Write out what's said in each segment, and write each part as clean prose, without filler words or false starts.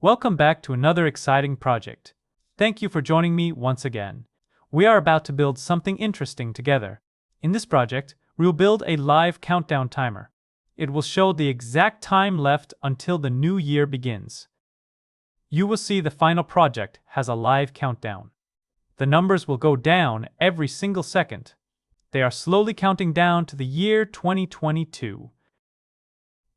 Welcome back to another exciting project. Thank you for joining me once again. We are about to build something interesting together. In this project, we will build a live countdown timer. It will show the exact time left until the new year begins. You will see the final project has a live countdown. The numbers will go down every single second. They are slowly counting down to the year 2022.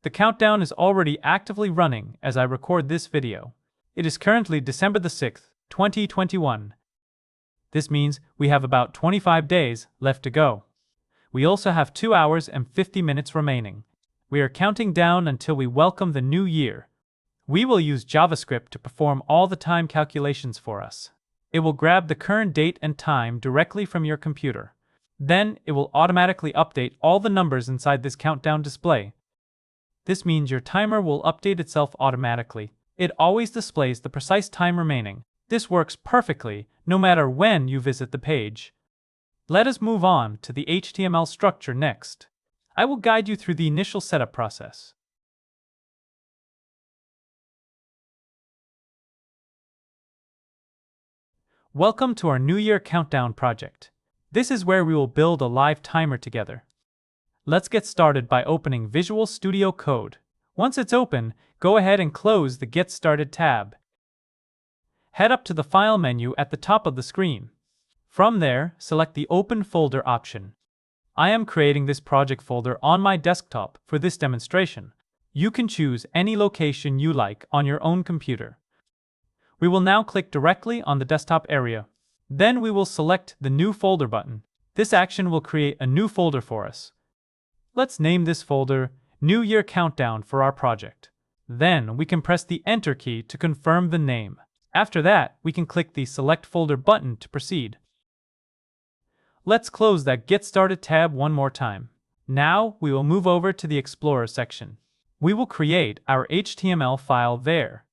The countdown is already actively running as I record this video. It is currently December the 6th, 2021. This means we have about 25 days left to go. We also have 2 hours and 50 minutes remaining. We are counting down until we welcome the new year. We will use JavaScript to perform all the time calculations for us. It will grab the current date and time directly from your computer. Then it will automatically update all the numbers inside this countdown display. This means your timer will update itself automatically. It always displays the precise time remaining. This works perfectly, no matter when you visit the page. Let us move on to the HTML structure next. I will guide you through the initial setup process. Welcome to our New Year Countdown project. This is where we will build a live timer together. Let's get started by opening Visual Studio Code. Once it's open, go ahead and close the Get Started tab. Head up to the File menu at the top of the screen. From there, select the Open Folder option. I am creating this project folder on my desktop for this demonstration. You can choose any location you like on your own computer. We will now click directly on the desktop area. Then we will select the New Folder button. This action will create a new folder for us. Let's name this folder New Year Countdown for our project. Then we can press the Enter key to confirm the name. After that, we can click the Select Folder button to proceed. Let's close that Get Started tab one more time. Now we will move over to the Explorer section. We will create our HTML file there.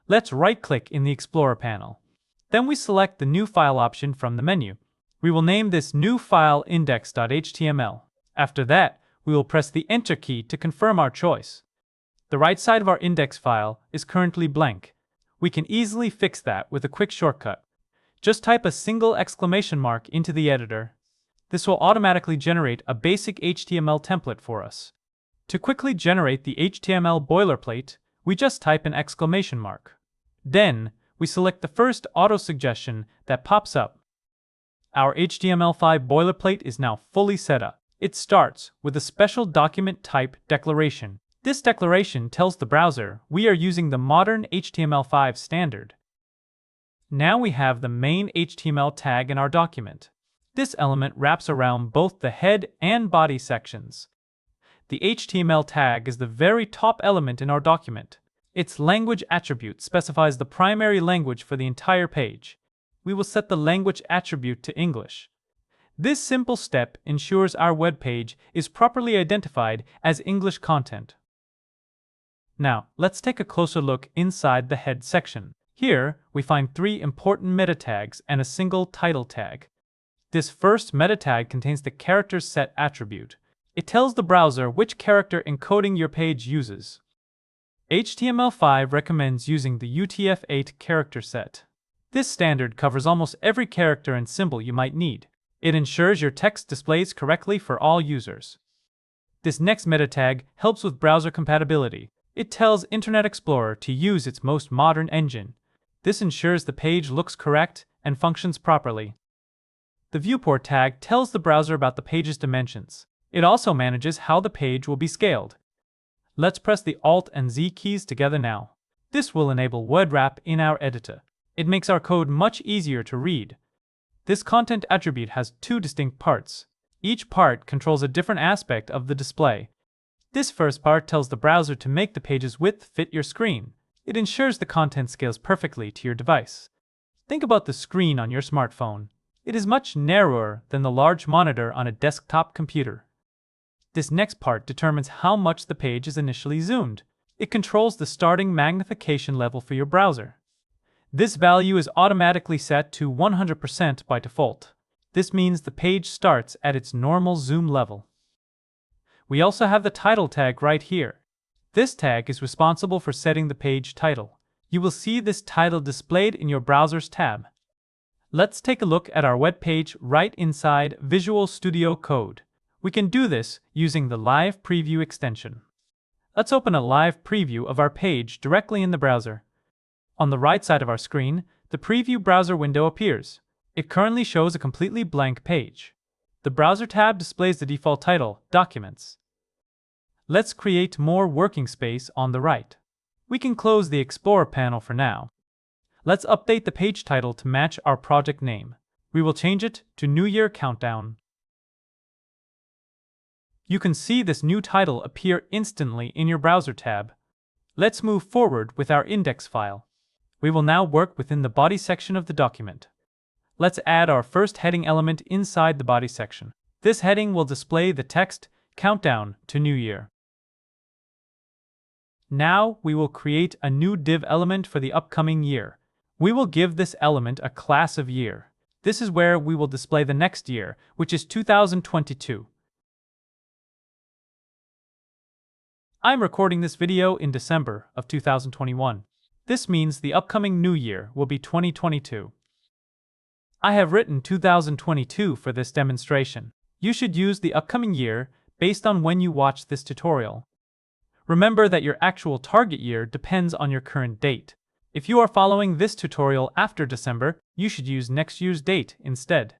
Let's right-click in the Explorer panel. Then we select the New File option from the menu. We will name this new file index.html. After that, we will press the Enter key to confirm our choice. The right side of our index file is currently blank. We can easily fix that with a quick shortcut. Just type a single exclamation mark into the editor. This will automatically generate a basic HTML template for us. To quickly generate the HTML boilerplate, we just type an exclamation mark. Then, we select the first auto-suggestion that pops up. Our HTML5 boilerplate is now fully set up. It starts with a special document type declaration. This declaration tells the browser we are using the modern HTML5 standard. Now we have the main HTML tag in our document. This element wraps around both the head and body sections. The HTML tag is the very top element in our document. Its language attribute specifies the primary language for the entire page. We will set the language attribute to English. This simple step ensures our web page is properly identified as English content. Now, let's take a closer look inside the head section. Here, we find 3 important meta tags and a single title tag. This first meta tag contains the character set attribute. It tells the browser which character encoding your page uses. HTML5 recommends using the UTF-8 character set. This standard covers almost every character and symbol you might need. It ensures your text displays correctly for all users. This next meta tag helps with browser compatibility. It tells Internet Explorer to use its most modern engine. This ensures the page looks correct and functions properly. The viewport tag tells the browser about the page's dimensions. It also manages how the page will be scaled. Let's press the Alt and Z keys together now. This will enable word wrap in our editor. It makes our code much easier to read. This content attribute has 2 distinct parts. Each part controls a different aspect of the display. This first part tells the browser to make the page's width fit your screen. It ensures the content scales perfectly to your device. Think about the screen on your smartphone. It is much narrower than the large monitor on a desktop computer. This next part determines how much the page is initially zoomed. It controls the starting magnification level for your browser. This value is automatically set to 100% by default. This means the page starts at its normal zoom level. We also have the title tag right here. This tag is responsible for setting the page title. you will see this title displayed in your browser's tab. Let's take a look at our web page right inside Visual Studio Code. We can do this using the Live Preview extension. Let's open a live preview of our page directly in the browser. On the right side of our screen, the Preview browser window appears. It currently shows a completely blank page. The Browser tab displays the default title, Documents. Let's create more working space on the right. We can close the Explorer panel for now. Let's update the page title to match our project name. We will change it to New Year Countdown. You can see this new title appear instantly in your Browser tab. Let's move forward with our index file. We will now work within the body section of the document. Let's add our first heading element inside the body section. This heading will display the text, Countdown to New Year. Now we will create a new div element for the upcoming year. We will give this element a class of year. This is where we will display the next year, which is 2022. I'm recording this video in December of 2021. This means the upcoming new year will be 2022. I have written 2022 for this demonstration. You should use the upcoming year based on when you watch this tutorial. Remember that your actual target year depends on your current date. If you are following this tutorial after December, you should use next year's date instead.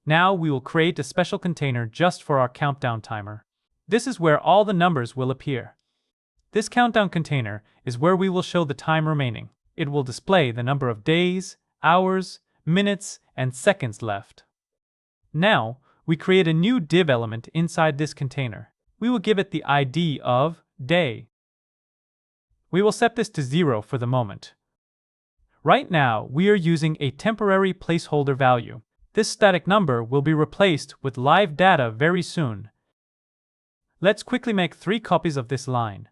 Now we will create a special container just for our countdown timer. This is where all the numbers will appear. This countdown container is where we will show the time remaining. It will display the number of days, hours, minutes, and seconds left. Now, we create a new div element inside this container. We will give it the ID of day. We will set this to 0 for the moment. Right now, we are using a temporary placeholder value. This static number will be replaced with live data very soon. Let's quickly make 3 copies of this line.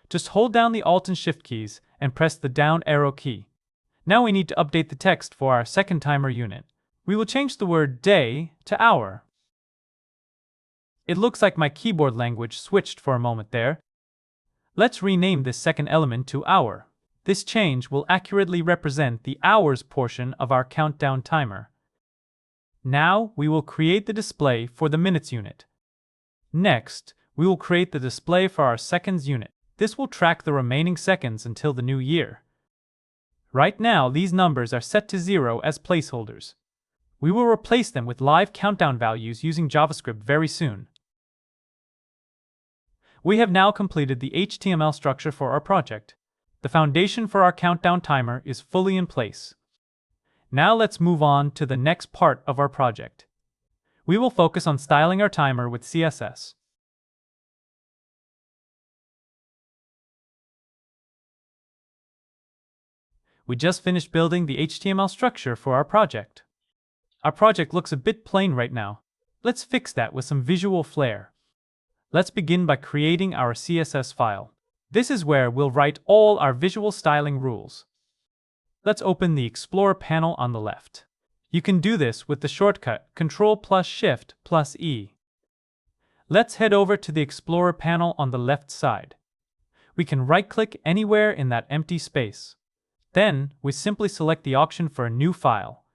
Just hold down the Alt and Shift keys and press the down arrow key. Now we need to update the text for our second timer unit. We will change the word day to hour. It looks like my keyboard language switched for a moment there. Let's rename this second element to hour. This change will accurately represent the hours portion of our countdown timer. Now we will create the display for the minutes unit. Next, we will create the display for our seconds unit. This will track the remaining seconds until the new year. Right now, these numbers are set to 0 as placeholders. We will replace them with live countdown values using JavaScript very soon. We have now completed the HTML structure for our project. The foundation for our countdown timer is fully in place. Now let's move on to the next part of our project. We will focus on styling our timer with CSS. We just finished building the HTML structure for our project. Our project looks a bit plain right now. Let's fix that with some visual flair. Let's begin by creating our CSS file. This is where we'll write all our visual styling rules. Let's open the Explorer panel on the left. You can do this with the shortcut Ctrl+Shift+E. Let's head over to the Explorer panel on the left side. We can right-click anywhere in that empty space. Then, we simply select the option for a new file.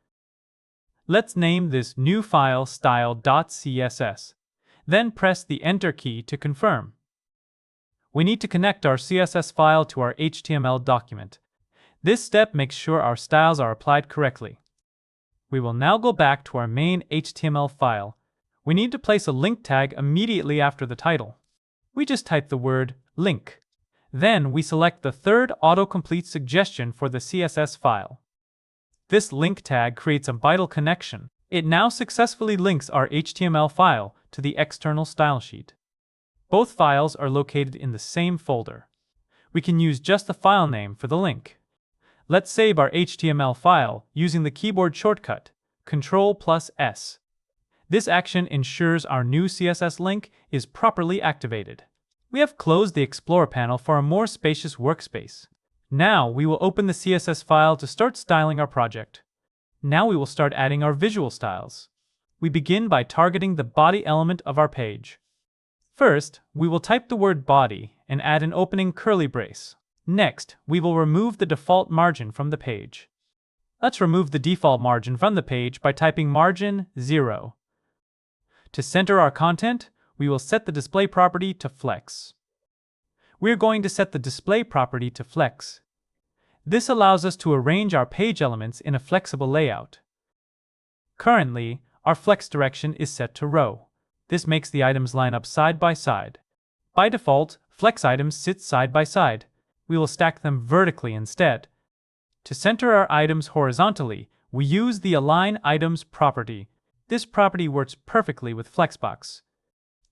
Let's name this new file style.css. Then press the Enter key to confirm. We need to connect our CSS file to our HTML document. This step makes sure our styles are applied correctly. We will now go back to our main HTML file. We need to place a link tag immediately after the title. We just type the word link. Then we select the third autocomplete suggestion for the CSS file. This link tag creates a vital connection. It now successfully links our HTML file to the external style sheet. Both files are located in the same folder. We can use just the file name for the link. Let's save our HTML file using the keyboard shortcut Ctrl+S. This action ensures our new CSS link is properly activated. We have closed the Explorer panel for a more spacious workspace. Now we will open the CSS file to start styling our project. Now we will start adding our visual styles. We begin by targeting the body element of our page. First, we will type the word body and add an opening curly brace. Next, we will remove the default margin from the page. Let's remove the default margin from the page by typing margin 0. To center our content, we will set the display property to flex. We're going to set the display property to flex. This allows us to arrange our page elements in a flexible layout. Currently, our flex direction is set to row. This makes the items line up side by side. By default, flex items sit side by side. We will stack them vertically instead. To center our items horizontally, we use the Align Items property. This property works perfectly with Flexbox.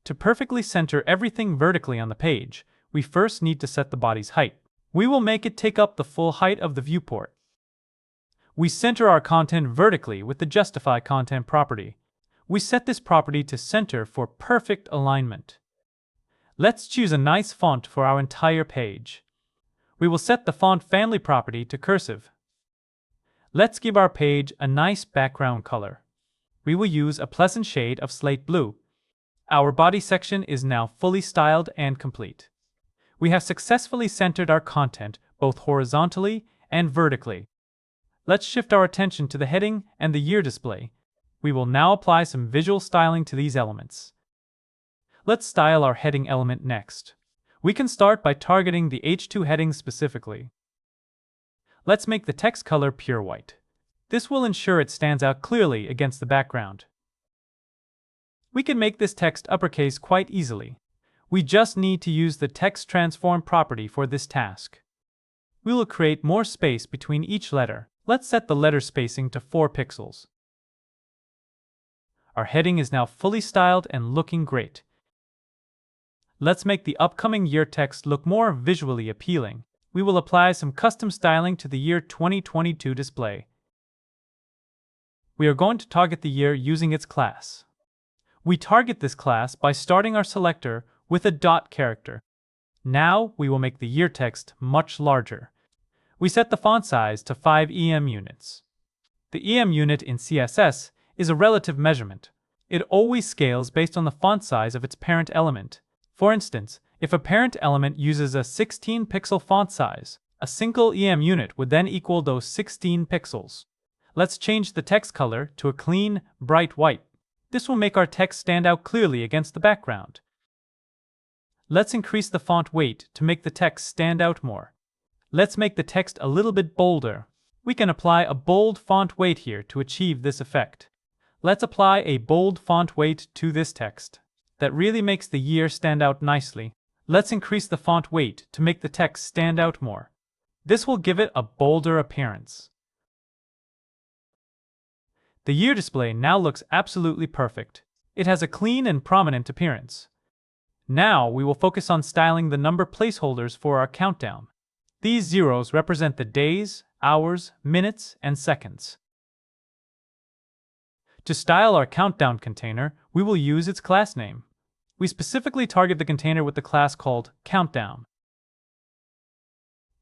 To perfectly center everything vertically on the page, we first need to set the body's height. We will make it take up the full height of the viewport. We center our content vertically with the Justify Content property. We set this property to center for perfect alignment. Let's choose a nice font for our entire page. We will set the font family property to cursive. Let's give our page a nice background color. We will use a pleasant shade of slate blue. Our body section is now fully styled and complete. We have successfully centered our content both horizontally and vertically. Let's shift our attention to the heading and the year display. We will now apply some visual styling to these elements. Let's style our heading element next. We can start by targeting the H2 heading specifically. Let's make the text color pure white. This will ensure it stands out clearly against the background. We can make this text uppercase quite easily. We just need to use the text transform property for this task. We will create more space between each letter. Let's set the letter spacing to 4 pixels. Our heading is now fully styled and looking great. Let's make the upcoming year text look more visually appealing. We will apply some custom styling to the year 2022 display. We are going to target the year using its class. We target this class by starting our selector with a dot character. Now we will make the year text much larger. We set the font size to 5 EM units. The EM unit in CSS is a relative measurement. It always scales based on the font size of its parent element. For instance, if a parent element uses a 16-pixel font size, a single EM unit would then equal those 16 pixels. Let's change the text color to a clean, bright white. This will make our text stand out clearly against the background. Let's increase the font weight to make the text stand out more. Let's make the text a little bit bolder. We can apply a bold font weight here to achieve this effect. Let's apply a bold font weight to this text. That really makes the year stand out nicely. Let's increase the font weight to make the text stand out more. This will give it a bolder appearance. The year display now looks absolutely perfect. It has a clean and prominent appearance. Now we will focus on styling the number placeholders for our countdown. These zeros represent the days, hours, minutes, and seconds. To style our countdown container, we will use its class name. We specifically target the container with the class called countdown.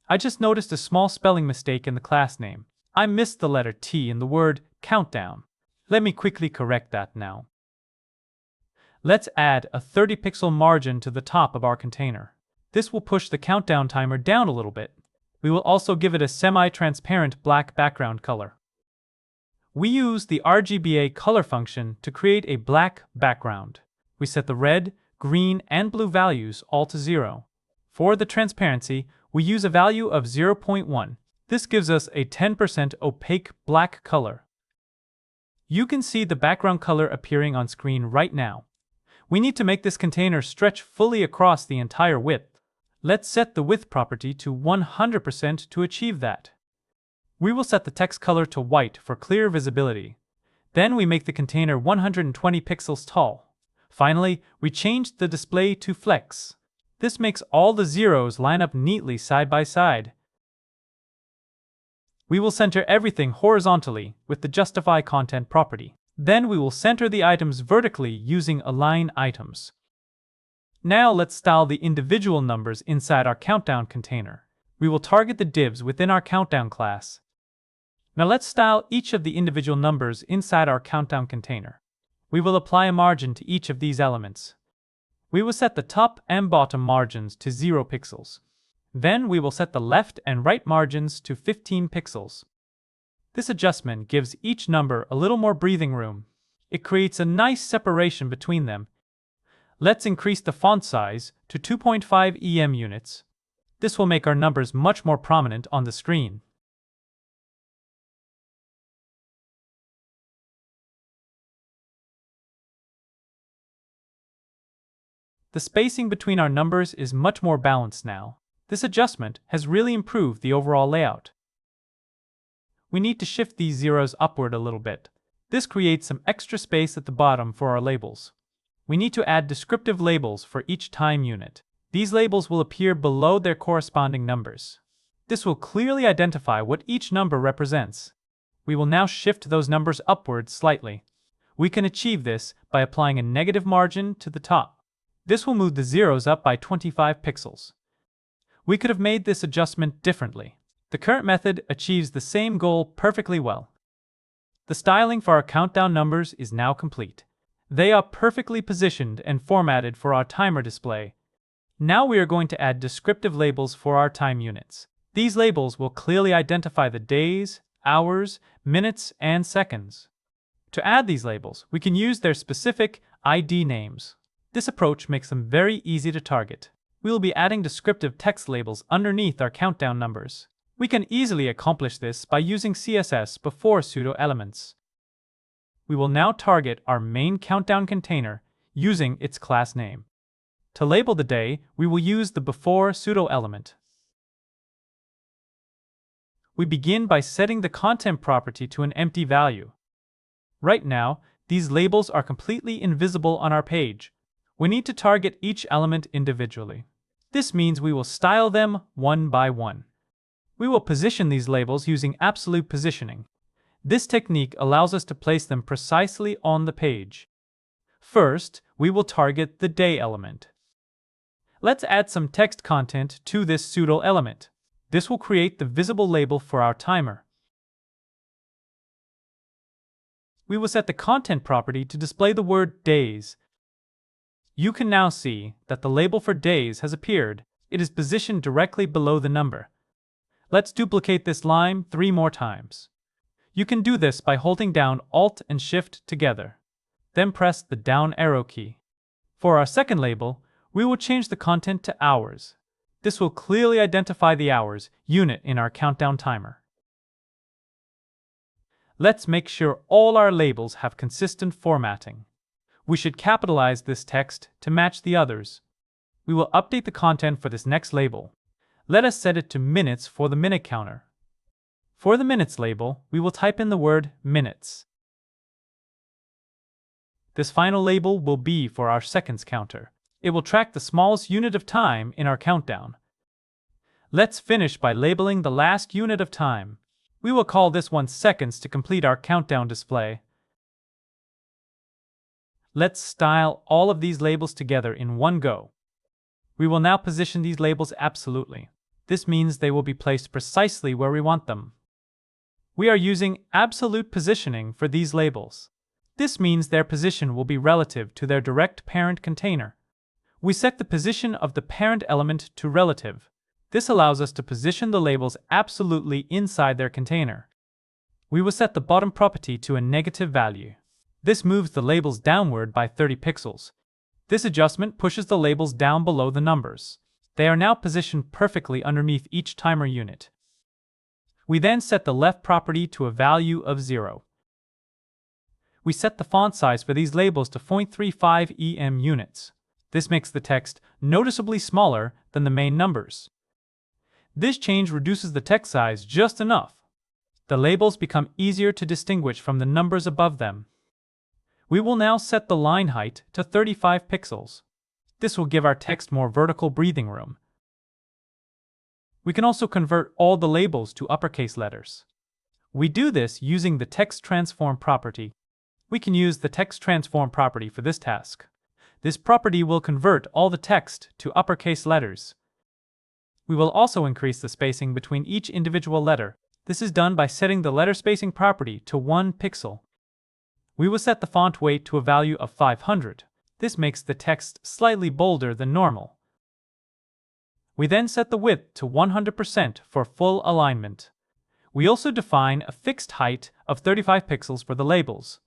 I just noticed a small spelling mistake in the class name. I missed the letter T in the word countdown. Let me quickly correct that now. Let's add a 30-pixel margin to the top of our container. This will push the countdown timer down a little bit. We will also give it a semi-transparent black background color. We use the RGBA color function to create a black background. We set the red, green, and blue values all to 0. For the transparency, we use a value of 0.1. This gives us a 10% opaque black color. You can see the background color appearing on screen right now. We need to make this container stretch fully across the entire width. Let's set the width property to 100% to achieve that. We will set the text color to white for clear visibility. Then we make the container 120 pixels tall. Finally, we changed the display to flex. This makes all the zeros line up neatly side by side. We will center everything horizontally with the Justify Content property. Then we will center the items vertically using Align Items. Now let's style the individual numbers inside our countdown container. We will target the divs within our countdown class. Now let's style each of the individual numbers inside our countdown container. We will apply a margin to each of these elements. We will set the top and bottom margins to 0 pixels. Then we will set the left and right margins to 15 pixels. This adjustment gives each number a little more breathing room. It creates a nice separation between them. Let's increase the font size to 2.5 em units. This will make our numbers much more prominent on the screen. The spacing between our numbers is much more balanced now. This adjustment has really improved the overall layout. We need to shift these zeros upward a little bit. This creates some extra space at the bottom for our labels. We need to add descriptive labels for each time unit. These labels will appear below their corresponding numbers. This will clearly identify what each number represents. We will now shift those numbers upward slightly. We can achieve this by applying a negative margin to the top. This will move the zeros up by 25 pixels. We could have made this adjustment differently. The current method achieves the same goal perfectly well. The styling for our countdown numbers is now complete. They are perfectly positioned and formatted for our timer display. Now we are going to add descriptive labels for our time units. These labels will clearly identify the days, hours, minutes, and seconds. To add these labels, we can use their specific ID names. This approach makes them very easy to target. We will be adding descriptive text labels underneath our countdown numbers. We can easily accomplish this by using CSS before pseudo elements. We will now target our main countdown container using its class name. To label the day, we will use the before pseudo element. We begin by setting the content property to an empty value. Right now, these labels are completely invisible on our page. We need to target each element individually. This means we will style them one by one. We will position these labels using absolute positioning. This technique allows us to place them precisely on the page. First, we will target the day element. Let's add some text content to this pseudo element. This will create the visible label for our timer. We will set the content property to display the word days. You can now see that the label for days has appeared. It is positioned directly below the number. Let's duplicate this line 3 more times. You can do this by holding down Alt and Shift together. Then press the down arrow key. For our second label, we will change the content to hours. This will clearly identify the hours unit in our countdown timer. Let's make sure all our labels have consistent formatting. We should capitalize this text to match the others. We will update the content for this next label. Let us set it to minutes for the minute counter. For the minutes label, we will type in the word minutes. This final label will be for our seconds counter. It will track the smallest unit of time in our countdown. Let's finish by labeling the last unit of time. We will call this one seconds to complete our countdown display. Let's style all of these labels together in one go. We will now position these labels absolutely. This means they will be placed precisely where we want them. We are using absolute positioning for these labels. This means their position will be relative to their direct parent container. We set the position of the parent element to relative. This allows us to position the labels absolutely inside their container. We will set the bottom property to a negative value. This moves the labels downward by 30 pixels. This adjustment pushes the labels down below the numbers. They are now positioned perfectly underneath each timer unit. We then set the left property to a value of 0. We set the font size for these labels to 0.35 em units. This makes the text noticeably smaller than the main numbers. This change reduces the text size just enough. The labels become easier to distinguish from the numbers above them. We will now set the line height to 35 pixels. This will give our text more vertical breathing room. We can also convert all the labels to uppercase letters. We do this using the text transform property. We can use the text transform property for this task. This property will convert all the text to uppercase letters. We will also increase the spacing between each individual letter. This is done by setting the letter spacing property to 1 pixel. We will set the font weight to a value of 500. This makes the text slightly bolder than normal. We then set the width to 100% for full alignment. We also define a fixed height of 35 pixels for the labels.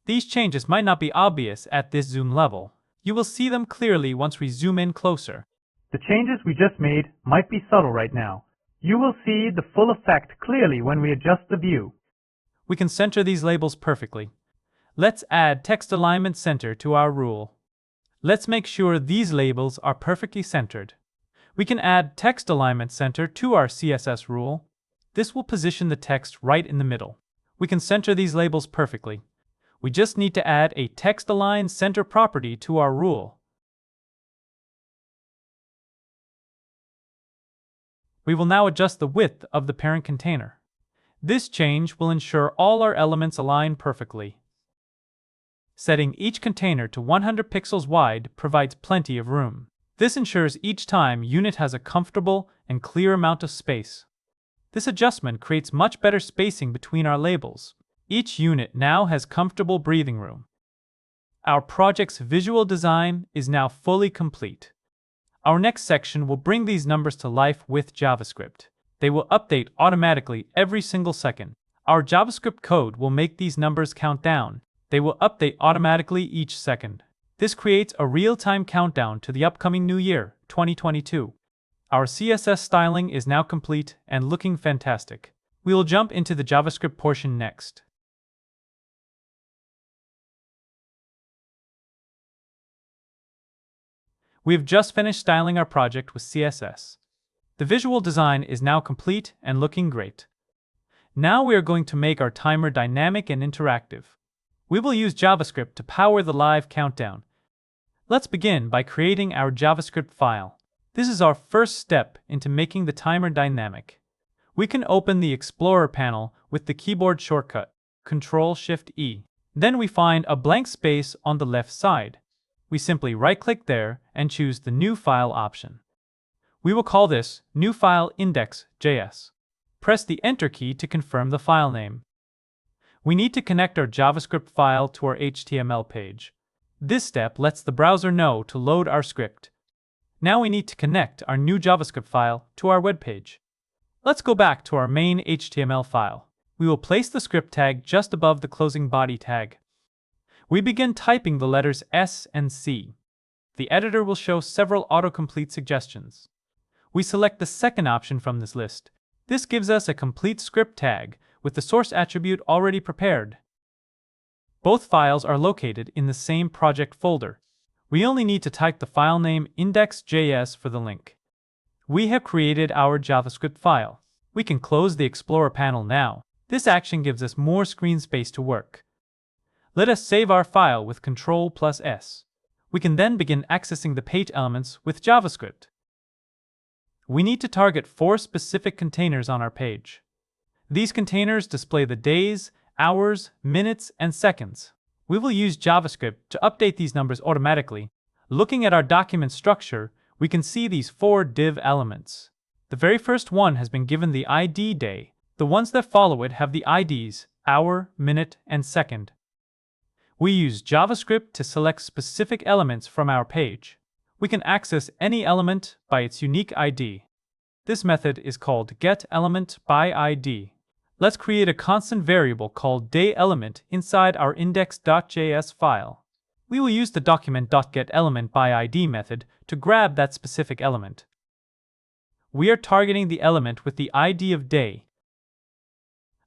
These changes might not be obvious at this zoom level. You will see them clearly once we zoom in closer. The changes we just made might be subtle right now. You will see the full effect clearly when we adjust the view. We can center these labels perfectly. Let's add text alignment center to our rule. Let's make sure these labels are perfectly centered. We can add text alignment center to our CSS rule. This will position the text right in the middle. We can center these labels perfectly. We just need to add a text align center property to our rule. We will now adjust the width of the parent container. This change will ensure all our elements align perfectly. Setting each container to 100 pixels wide provides plenty of room. This ensures each time unit has a comfortable and clear amount of space. This adjustment creates much better spacing between our labels. Each unit now has comfortable breathing room. Our project's visual design is now fully complete. Our next section will bring these numbers to life with JavaScript. They will update automatically every single second. Our JavaScript code will make these numbers count down. They will update automatically each second. This creates a real-time countdown to the upcoming new year, 2022. Our CSS styling is now complete and looking fantastic. We will jump into the JavaScript portion next. We have just finished styling our project with CSS. The visual design is now complete and looking great. Now we are going to make our timer dynamic and interactive. We will use JavaScript to power the live countdown. Let's begin by creating our JavaScript file. This is our first step into making the timer dynamic. We can open the Explorer panel with the keyboard shortcut, Ctrl-Shift-E. Then we find a blank space on the left side. We simply right-click there and choose the New File option. We will call this New File Index.js. Press the Enter key to confirm the file name. We need to connect our JavaScript file to our HTML page. This step lets the browser know to load our script. Now we need to connect our new JavaScript file to our web page. Let's go back to our main HTML file. We will place the script tag just above the closing body tag. We begin typing the letters S and C. The editor will show several autocomplete suggestions. We select the second option from this list. This gives us a complete script tag with the source attribute already prepared. Both files are located in the same project folder. We only need to type the file name index.js for the link. We have created our JavaScript file. We can close the Explorer panel now. This action gives us more screen space to work. Let us save our file with Ctrl+S. We can then begin accessing the page elements with JavaScript. We need to target 4 specific containers on our page. These containers display the days, hours, minutes, and seconds. We will use JavaScript to update these numbers automatically. Looking at our document structure, we can see these 4 div elements. The very first one has been given the ID day. The ones that follow it have the IDs, hour, minute, and second. We use JavaScript to select specific elements from our page. We can access any element by its unique ID. This method is called getElementById. Let's create a constant variable called dayElement inside our index.js file. We will use the document.getElementById method to grab that specific element. We are targeting the element with the ID of day.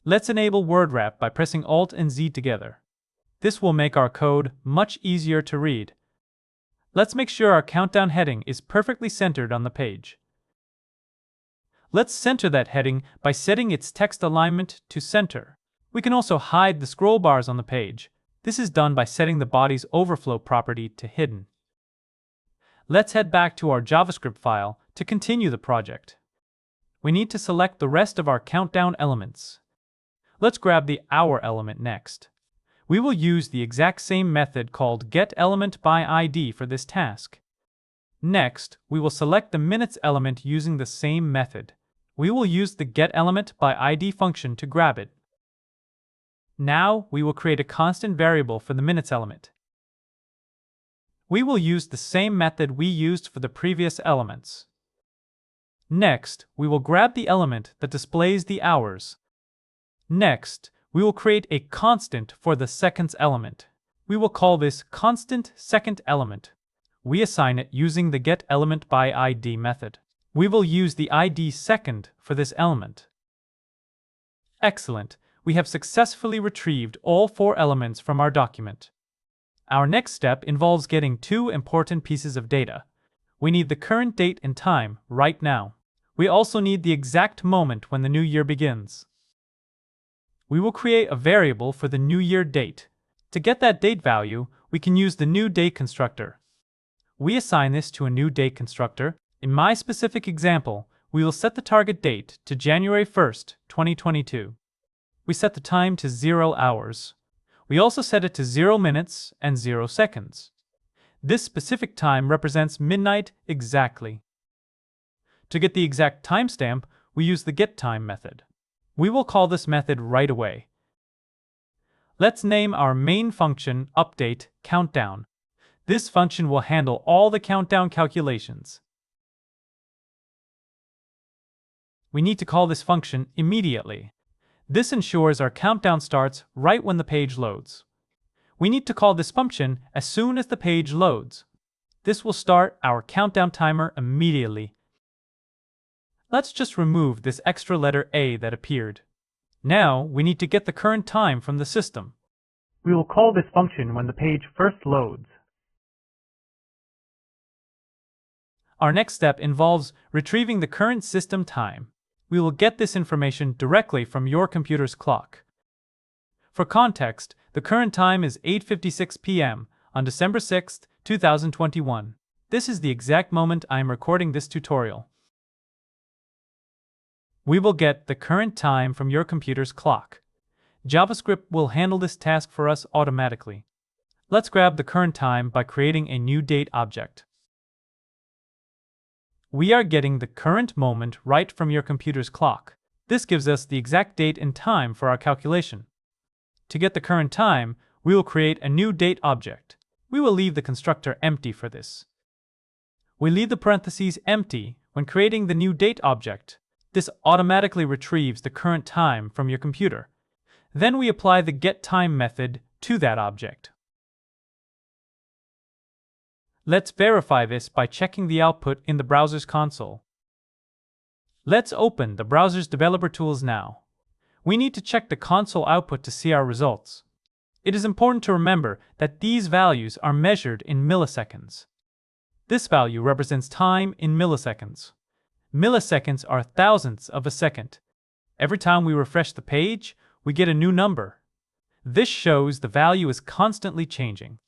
Let's enable word wrap by pressing Alt and Z together. This will make our code much easier to read. Let's make sure our countdown heading is perfectly centered on the page. Let's center that heading by setting its text alignment to center. We can also hide the scroll bars on the page. This is done by setting the body's overflow property to hidden. Let's head back to our JavaScript file to continue the project. We need to select the rest of our countdown elements. Let's grab the hour element next. We will use the exact same method called getElementById for this task. Next, we will select the minutes element using the same method. We will use the getElementById function to grab it. Now, we will create a constant variable for the minutes element. We will use the same method we used for the previous elements. Next, we will grab the element that displays the hours. Next, we will create a constant for the seconds element. We will call this constant second element. We assign it using the getElementById method. We will use the ID second for this element. Excellent, we have successfully retrieved all 4 elements from our document. Our next step involves getting 2 important pieces of data. We need the current date and time right now. We also need the exact moment when the new year begins. We will create a variable for the new year date. To get that date value, we can use the new date constructor. We assign this to a new date constructor. In my specific example, we will set the target date to January 1st, 2022. We set the time to 0 hours. We also set it to 0 minutes and 0 seconds. This specific time represents midnight exactly. To get the exact timestamp, we use the getTime method. We will call this method right away. Let's name our main function update countdown. This function will handle all the countdown calculations. We need to call this function immediately. This ensures our countdown starts right when the page loads. We need to call this function as soon as the page loads. This will start our countdown timer immediately. Let's just remove this extra letter A that appeared. Now we need to get the current time from the system. We will call this function when the page first loads. Our next step involves retrieving the current system time. We will get this information directly from your computer's clock. For context, the current time is 8:56 p.m. on December 6, 2021. This is the exact moment I am recording this tutorial. We will get the current time from your computer's clock. JavaScript will handle this task for us automatically. Let's grab the current time by creating a new date object. We are getting the current moment right from your computer's clock. This gives us the exact date and time for our calculation. To get the current time, we will create a new date object. We will leave the constructor empty for this. We leave the parentheses empty when creating the new date object. This automatically retrieves the current time from your computer. Then we apply the getTime method to that object. Let's verify this by checking the output in the browser's console. Let's open the browser's developer tools now. We need to check the console output to see our results. It is important to remember that these values are measured in milliseconds. This value represents time in milliseconds. Milliseconds are thousandths of a second. Every time we refresh the page, we get a new number. This shows the value is constantly changing.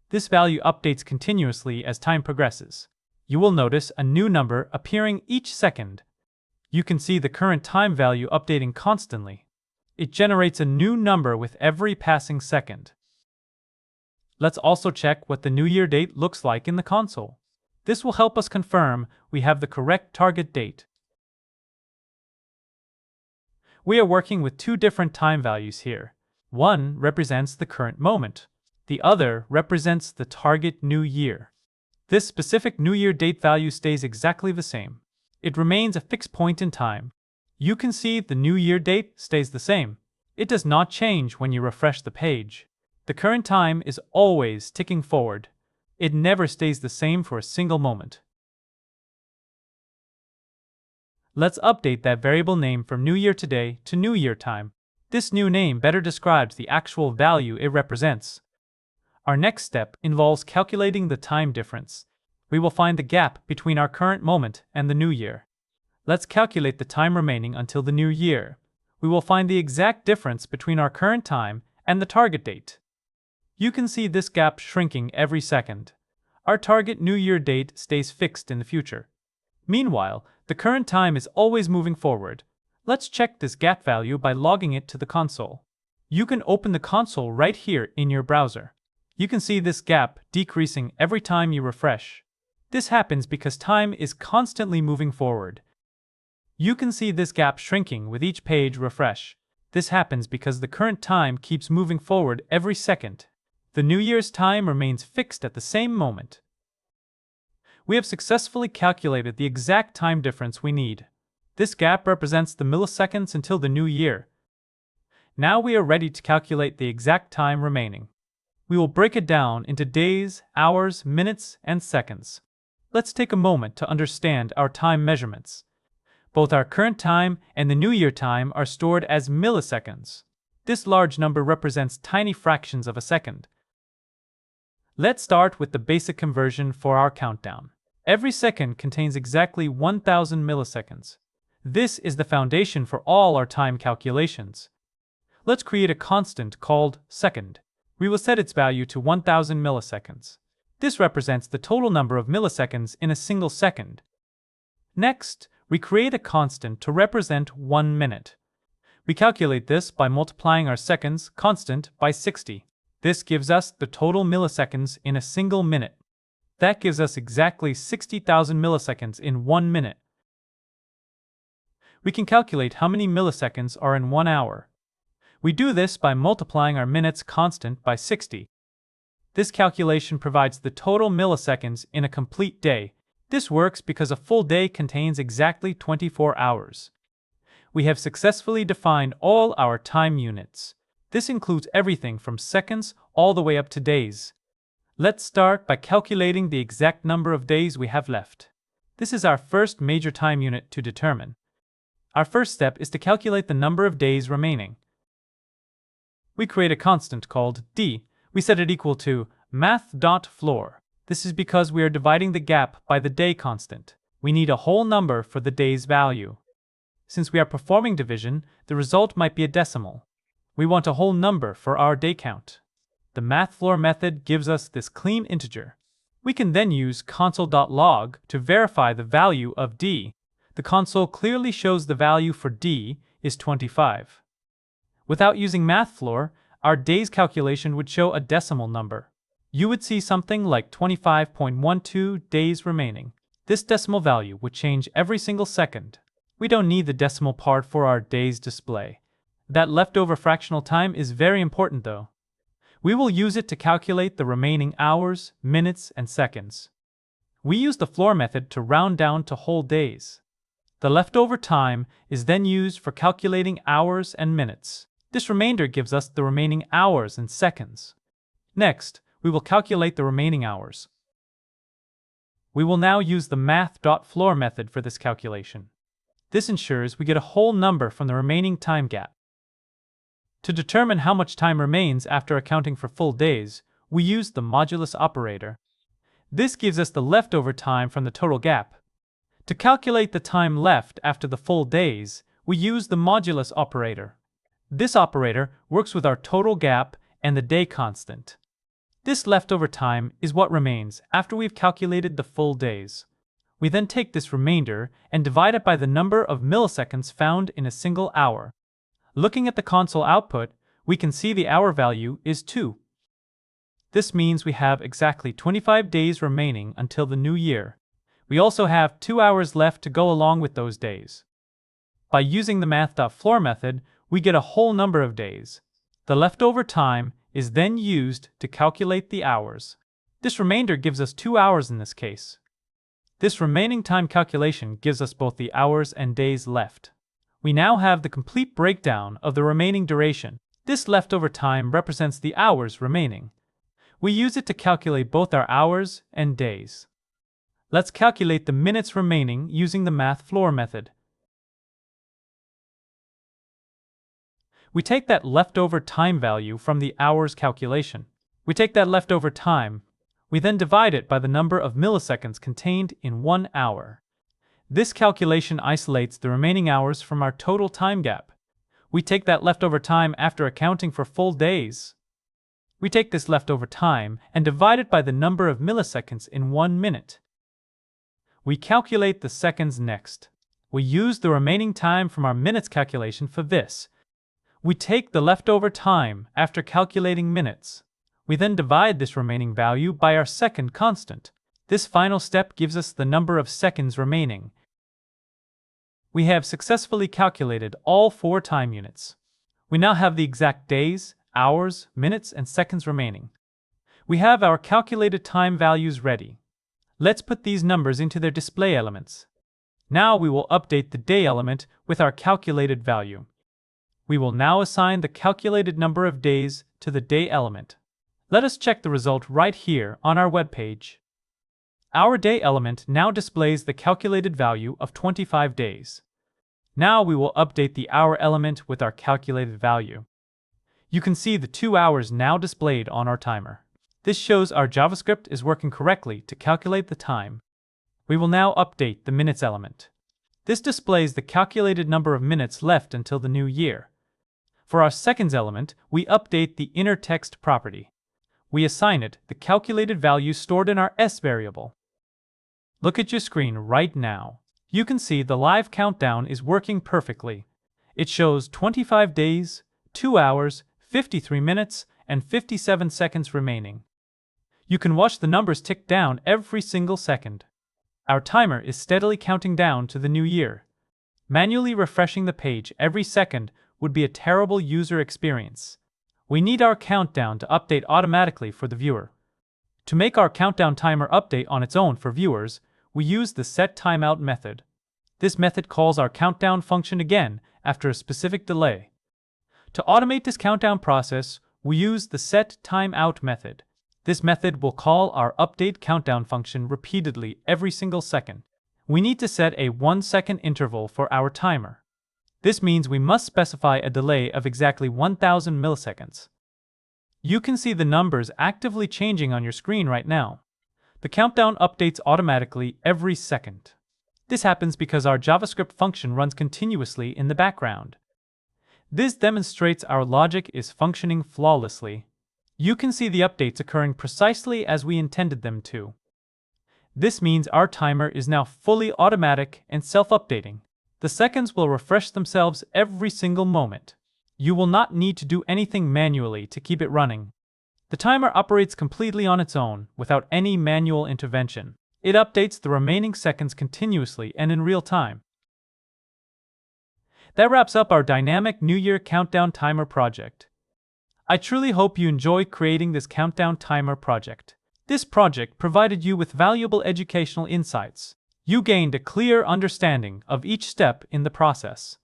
This value updates continuously as time progresses. You will notice a new number appearing each second. You can see the current time value updating constantly. It generates a new number with every passing second. Let's also check what the New Year date looks like in the console. This will help us confirm we have the correct target date. We are working with 2 different time values here. One represents the current moment. The other represents the target new year. This specific New Year date value stays exactly the same. It remains a fixed point in time. You can see the New Year date stays the same. It does not change when you refresh the page. The current time is always ticking forward. It never stays the same for a single moment. Let's update that variable name from New Year Today to New Year Time. This new name better describes the actual value it represents. Our next step involves calculating the time difference. We will find the gap between our current moment and the new year. Let's calculate the time remaining until the new year. We will find the exact difference between our current time and the target date. You can see this gap shrinking every second. Our target New Year date stays fixed in the future. Meanwhile, the current time is always moving forward. Let's check this gap value by logging it to the console. You can open the console right here in your browser. You can see this gap decreasing every time you refresh. This happens because time is constantly moving forward. You can see this gap shrinking with each page refresh. This happens because the current time keeps moving forward every second. The New Year's time remains fixed at the same moment. We have successfully calculated the exact time difference we need. This gap represents the milliseconds until the new year. Now we are ready to calculate the exact time remaining. We will break it down into days, hours, minutes, and seconds. Let's take a moment to understand our time measurements. Both our current time and the New Year time are stored as milliseconds. This large number represents tiny fractions of a second. Let's start with the basic conversion for our countdown. Every second contains exactly 1000 milliseconds. This is the foundation for all our time calculations. Let's create a constant called second. We will set its value to 1000 milliseconds. This represents the total number of milliseconds in a single second. Next, we create a constant to represent 1 minute. We calculate this by multiplying our seconds constant by 60. This gives us the total milliseconds in a single minute. That gives us exactly 60,000 milliseconds in 1 minute. We can calculate how many milliseconds are in 1 hour. We do this by multiplying our minutes constant by 60. This calculation provides the total milliseconds in a complete day. This works because a full day contains exactly 24 hours. We have successfully defined all our time units. This includes everything from seconds all the way up to days. Let's start by calculating the exact number of days we have left. This is our first major time unit to determine. Our first step is to calculate the number of days remaining. We create a constant called d. We set it equal to math.floor. This is because we are dividing the gap by the day constant. We need a whole number for the day's value. Since we are performing division, the result might be a decimal. We want a whole number for our day count. The mathfloor method gives us this clean integer. We can then use console.log to verify the value of d. The console clearly shows the value for d is 25. Without using mathfloor, our days calculation would show a decimal number. You would see something like 25.12 days remaining. This decimal value would change every single second. We don't need the decimal part for our days display. That leftover fractional time is very important though. We will use it to calculate the remaining hours, minutes, and seconds. We use the floor method to round down to whole days. The leftover time is then used for calculating hours and minutes. This remainder gives us the remaining hours and seconds. Next, we will calculate the remaining hours. We will now use the math.floor method for this calculation. This ensures we get a whole number from the remaining time gap. To determine how much time remains after accounting for full days, we use the modulus operator. This gives us the leftover time from the total gap. To calculate the time left after the full days, we use the modulus operator. This operator works with our total gap and the day constant. This leftover time is what remains after we've calculated the full days. We then take this remainder and divide it by the number of milliseconds found in a single hour. Looking at the console output, we can see the hour value is 2. This means we have exactly 25 days remaining until the new year. We also have 2 hours left to go along with those days. By using the math.floor method, we get a whole number of days. The leftover time is then used to calculate the hours. This remainder gives us 2 hours in this case. This remaining time calculation gives us both the hours and days left. We now have the complete breakdown of the remaining duration. This leftover time represents the hours remaining. We use it to calculate both our hours and days. Let's calculate the minutes remaining using the mathfloor method. We take that leftover time value from the hours calculation. We take that leftover time. We then divide it by the number of milliseconds contained in 1 hour. This calculation isolates the remaining hours from our total time gap. We take that leftover time after accounting for full days. We take this leftover time and divide it by the number of milliseconds in 1 minute. We calculate the seconds next. We use the remaining time from our minutes calculation for this. We take the leftover time after calculating minutes. We then divide this remaining value by our second constant. This final step gives us the number of seconds remaining. We have successfully calculated all 4 time units. We now have the exact days, hours, minutes, and seconds remaining. We have our calculated time values ready. Let's put these numbers into their display elements. Now we will update the day element with our calculated value. We will now assign the calculated number of days to the day element. Let us check the result right here on our web page. Our day element now displays the calculated value of 25 days. Now we will update the hour element with our calculated value. You can see the 2 hours now displayed on our timer. This shows our JavaScript is working correctly to calculate the time. We will now update the minutes element. This displays the calculated number of minutes left until the new year. For our seconds element, we update the inner text property. We assign it the calculated value stored in our s variable. Look at your screen right now. You can see the live countdown is working perfectly. It shows 25 days, 2 hours, 53 minutes, and 57 seconds remaining. You can watch the numbers tick down every single second. Our timer is steadily counting down to the new year. Manually refreshing the page every second would be a terrible user experience. We need our countdown to update automatically for the viewer. To make our countdown timer update on its own for viewers, we use the setTimeout method. This method calls our countdown function again after a specific delay. To automate this countdown process, we use the setTimeout method. This method will call our update countdown function repeatedly every single second. We need to set a 1-second interval for our timer. This means we must specify a delay of exactly 1000 milliseconds. You can see the numbers actively changing on your screen right now. The countdown updates automatically every second. This happens because our JavaScript function runs continuously in the background. This demonstrates our logic is functioning flawlessly. You can see the updates occurring precisely as we intended them to. This means our timer is now fully automatic and self-updating. The seconds will refresh themselves every single moment. You will not need to do anything manually to keep it running. The timer operates completely on its own, without any manual intervention. It updates the remaining seconds continuously and in real time. That wraps up our dynamic New Year countdown timer project. I truly hope you enjoy creating this countdown timer project. This project provided you with valuable educational insights. You gained a clear understanding of each step in the process.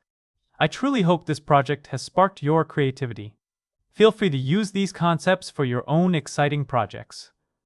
I truly hope this project has sparked your creativity. Feel free to use these concepts for your own exciting projects.